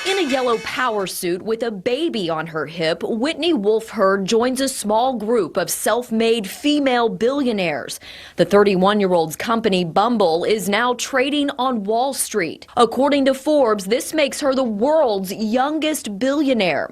In a yellow power suit with a baby on her hip, Whitney Wolf joins a small group of self-made female billionaires. The 31-year-old's company, Bumble, is now trading on Wall Street. According to Forbes, this makes her the world's youngest billionaire.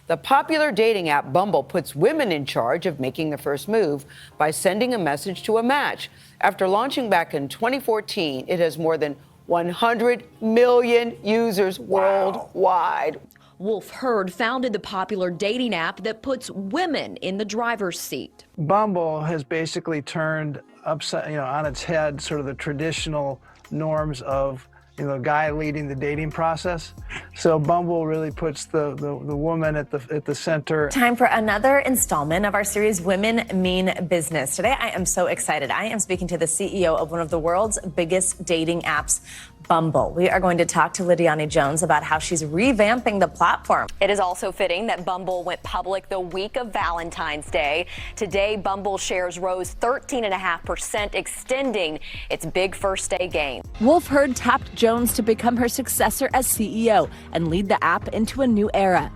The popular dating app Bumble puts women in charge of making the first move by sending a message to a match. After launching back in 2014, it has more than 100 million users worldwide. Wolfe founded the popular dating app that puts women in the driver's seat. Bumble has basically turned upside, on its head, sort of the traditional norms of, a guy leading the dating process. So Bumble really puts the woman at the center. Time for another installment of our series, Women Mean Business. Today, I am so excited. I am speaking to the CEO of one of the world's biggest dating apps, Bumble. We are going to talk to Lidiane Jones about how she's revamping the platform. It is also fitting that Bumble went public the week of Valentine's Day. Today, Bumble shares rose 13.5%, extending its big first day gain. Wolfe tapped Jones to become her successor as CEO and lead the app into a new era.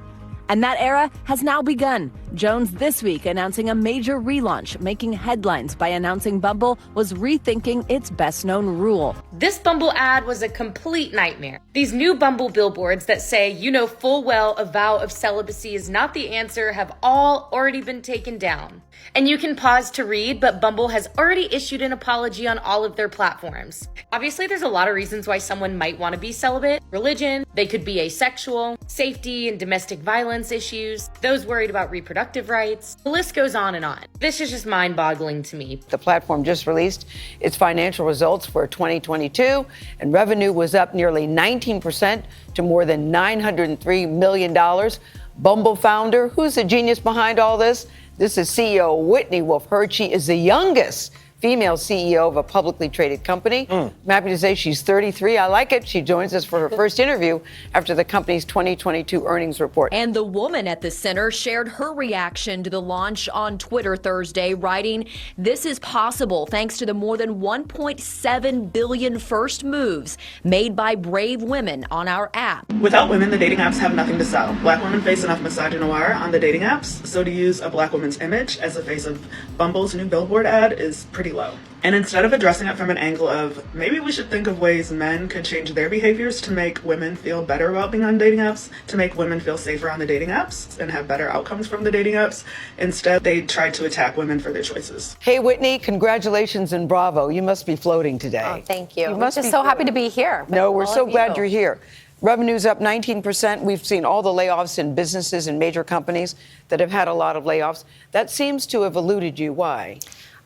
And that era has now begun. Jones this week announcing a major relaunch, making headlines by announcing Bumble was rethinking its best-known rule. This Bumble ad was a complete nightmare. These new Bumble billboards that say, you know full well a vow of celibacy is not the answer have all already been taken down. And you can pause to read, but Bumble has already issued an apology on all of their platforms. Obviously, there's a lot of reasons why someone might want to be celibate. Religion, they could be asexual, safety and domestic violence issues, those worried about reproductive rights. The list goes on and on. This is just mind-boggling to me. The platform just released its financial results for 2022, and revenue was up nearly 19% to more than $903 million. Bumble founder, who's the genius behind all this? This is CEO Whitney Wolf. She is the youngest female CEO of a publicly traded company. I'm happy to say she's 33. I like it. She joins us for her first interview after the company's 2022 earnings report. And the woman at the center shared her reaction to the launch on Twitter Thursday, writing, "This is possible thanks to the more than 1.7 billion first moves made by brave women on our app." Without women, the dating apps have nothing to sell. Black women face enough misogynoir on the dating apps, so to use a black woman's image as the face of Bumble's new Billboard ad is pretty low. And instead of addressing it from an angle of maybe we should think of ways men could change their behaviors to make women feel better about being on dating apps, to make women feel safer on the dating apps and have better outcomes from the dating apps, instead they tried to attack women for their choices. Hey, Whitney, congratulations and bravo. You must be floating today. Oh, thank you. You must just be so floating. happy to be here. No, we're so glad you're here. Revenue's up 19%. We've seen all the layoffs in businesses and major companies that have had a lot of layoffs. That seems to have eluded you. Why?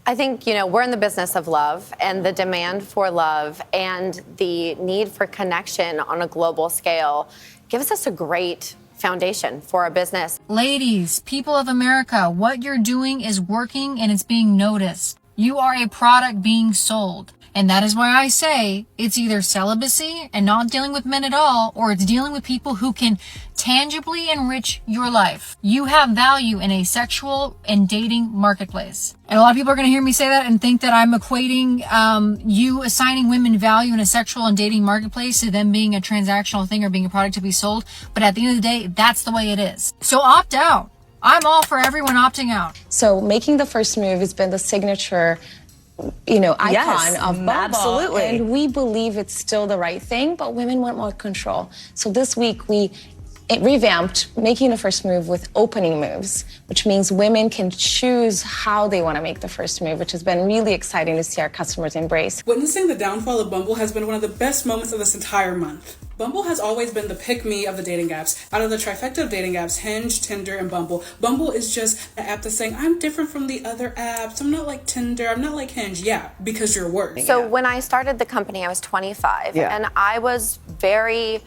I think, we're in the business of love, and the demand for love and the need for connection on a global scale gives us a great foundation for a business. Ladies, people of America, what you're doing is working and it's being noticed. You are a product being sold. And that is why I say it's either celibacy and not dealing with men at all, or it's dealing with people who can tangibly enrich your life. You have value in a sexual and dating marketplace. And a lot of people are going to hear me say that and think that I'm equating you assigning women value in a sexual and dating marketplace to them being a transactional thing or being a product to be sold. But at the end of the day, that's the way it is. So opt out. I'm all for everyone opting out. So making the first move has been the signature icon of Bumble. Absolutely. And we believe it's still the right thing, but women want more control. So this week it revamped making the first move with opening moves, which means women can choose how they want to make the first move, which has been really exciting to see our customers embrace. Witnessing the downfall of Bumble has been one of the best moments of this entire month. Bumble has always been the pick-me of the dating apps. Out of the trifecta of dating apps, Hinge, Tinder, and Bumble, Bumble is just an app that's saying, I'm different from the other apps. I'm not like Tinder. I'm not like Hinge. Yeah, because you're worse. So when I started the company, I was 25, and I was very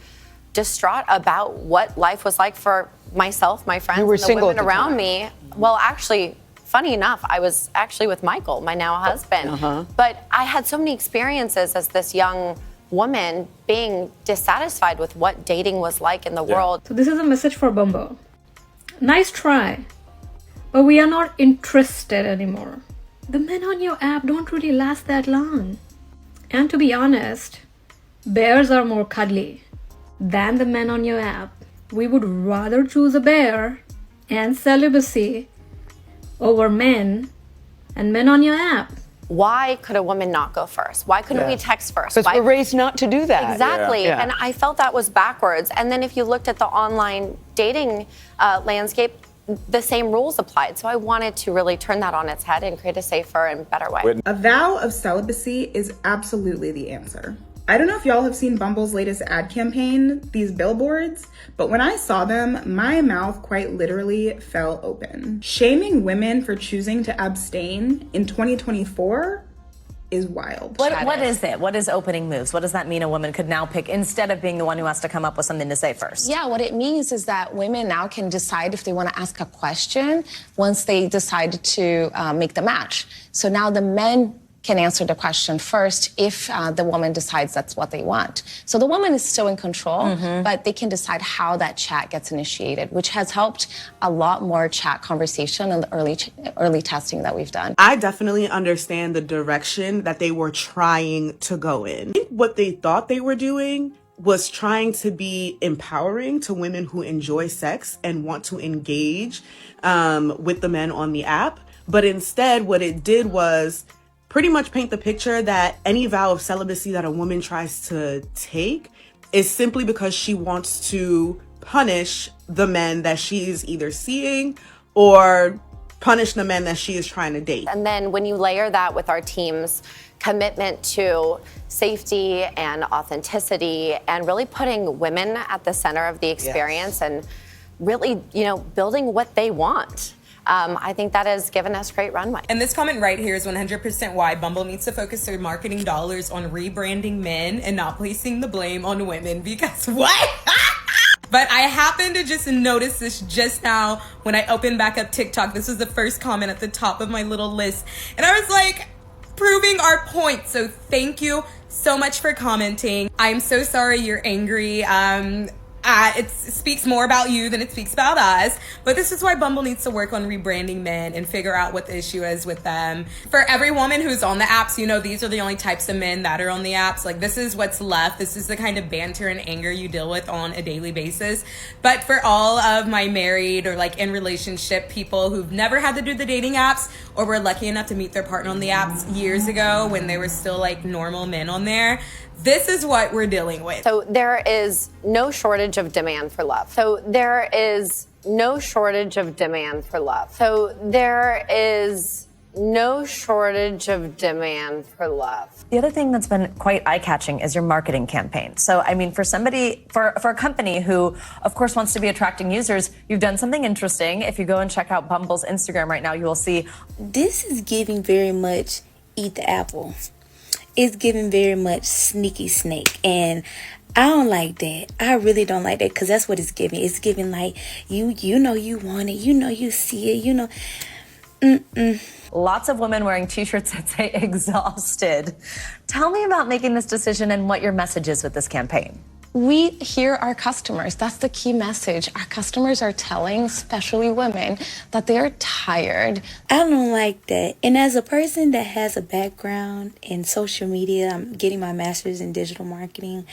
distraught about what life was like for myself, my friends, and the women around me. Well, actually, funny enough, I was actually with Michael, my now husband. But I had so many experiences as this young woman being dissatisfied with what dating was like in the world. So this is a message for Bumble. Nice try, but we are not interested anymore. The men on your app don't really last that long. And to be honest, bears are more cuddly than the men on your app. We would rather choose a bear and celibacy over men and men on your app. Why could a woman not go first? Why couldn't we text first? Because we're raised not to do that. Exactly. And I felt that was backwards. And then if you looked at the online dating landscape, the same rules applied. So I wanted to really turn that on its head and create a safer and better way. A vow of celibacy is absolutely the answer. I don't know if y'all have seen Bumble's latest ad campaign, these billboards, but when I saw them, my mouth quite literally fell open. Shaming women for choosing to abstain in 2024 is wild. What is it? What is opening moves? What does that mean a woman could now pick instead of being the one who has to come up with something to say first? Yeah, what it means is that women now can decide if they want to ask a question once they decide to make the match. So now the men can answer the question first if the woman decides that's what they want. So the woman is still in control, but they can decide how that chat gets initiated, which has helped a lot more chat conversation in the early testing that we've done. I definitely understand the direction that they were trying to go in. I think what they thought they were doing was trying to be empowering to women who enjoy sex and want to engage with the men on the app. But instead, what it did was pretty much paint the picture that any vow of celibacy that a woman tries to take is simply because she wants to punish the men that she's either seeing or punish the men that she is trying to date. And then when you layer that with our team's commitment to safety and authenticity and really putting women at the center of the experience and really, building what they want. I think that has given us great runway. And this comment right here is 100% why Bumble needs to focus their marketing dollars on rebranding men and not placing the blame on women. Because what? But I happened to just notice this just now when I opened back up TikTok. This was the first comment at the top of my little list. And I was like, proving our point. So thank you so much for commenting. I'm so sorry you're angry. It speaks more about you than it speaks about us. But this is why Bumble needs to work on rebranding men and figure out what the issue is with them. For every woman who's on the apps, these are the only types of men that are on the apps. Like, this is what's left. This is the kind of banter and anger you deal with on a daily basis. But for all of my married or in relationship people who've never had to do the dating apps or were lucky enough to meet their partner on the apps years ago when they were still normal men on there, this is what we're dealing with. So there is no shortage of demand for love. So there is no shortage of demand for love. So there is no shortage of demand for love. The other thing that's been quite eye-catching is your marketing campaign. So, for a company who, of course, wants to be attracting users, you've done something interesting. If you go and check out Bumble's Instagram right now, you will see. This is giving very much Eat the Apple. It's giving very much Sneaky Snake. And I don't like that. I really don't like that because that's what it's giving. It's giving you know you want it. You see it. Lots of women wearing t-shirts that say exhausted. Tell me about making this decision and what your message is with this campaign. We hear our customers. That's the key message. Our customers are telling, especially women, that they are tired. I don't like that. And as a person that has a background in social media, I'm getting my master's in digital marketing.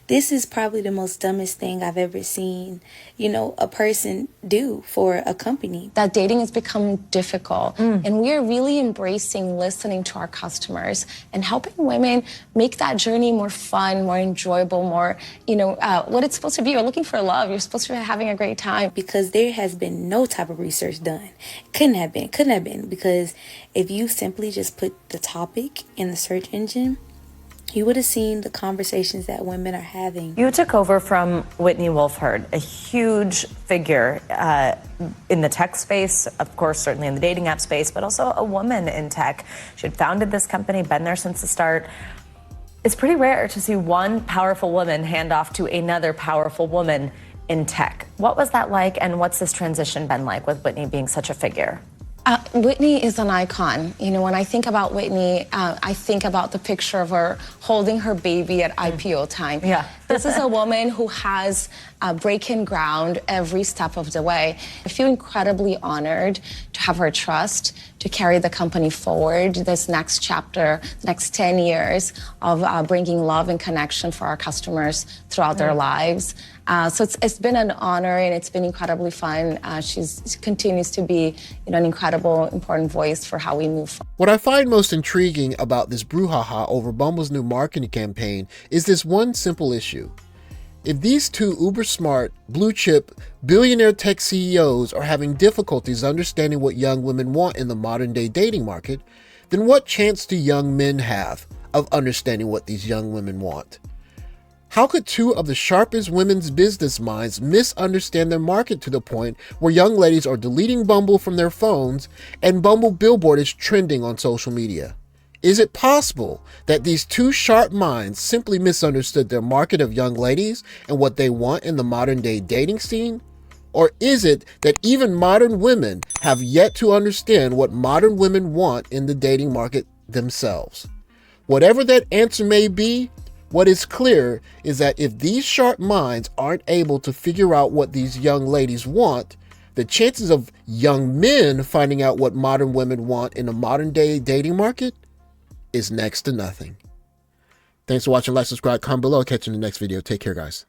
This is probably the most dumbest thing I've ever seen, a person do for a company. That dating has become difficult. And we are really embracing listening to our customers and helping women make that journey more fun, more enjoyable, more, what it's supposed to be. You're looking for love. You're supposed to be having a great time. Because there has been no type of research done. Couldn't have been. Because if you simply just put the topic in the search engine, you would have seen the conversations that women are having. You took over from Whitney Wolf, a huge figure in the tech space, of course, certainly in the dating app space, but also a woman in tech. She had founded this company, been there since the start. It's pretty rare to see one powerful woman hand off to another powerful woman in tech. What was that like, and what's this transition been like with Whitney being such a figure? Whitney is an icon. When I think about Whitney, I think about the picture of her holding her baby at IPO time. Yeah. This is a woman who has breaking ground every step of the way. I feel incredibly honored to have her trust to carry the company forward this next chapter, next 10 years of bringing love and connection for our customers throughout their lives. So it's been an honor, and it's been incredibly fun. She continues to be, an incredible, important voice for how we move forward. What I find most intriguing about this brouhaha over Bumble's new marketing campaign is this one simple issue. If these two uber-smart, blue-chip, billionaire tech CEOs are having difficulties understanding what young women want in the modern-day dating market, then what chance do young men have of understanding what these young women want? How could two of the sharpest women's business minds misunderstand their market to the point where young ladies are deleting Bumble from their phones and Bumble Billboard is trending on social media? Is it possible that these two sharp minds simply misunderstood their market of young ladies and what they want in the modern day dating scene? Or is it that even modern women have yet to understand what modern women want in the dating market themselves? Whatever that answer may be, what is clear is that if these sharp minds aren't able to figure out what these young ladies want, the chances of young men finding out what modern women want in the modern day dating market is next to nothing. Thanks for watching. Like, subscribe, comment below. Catch you in the next video. Take care, guys.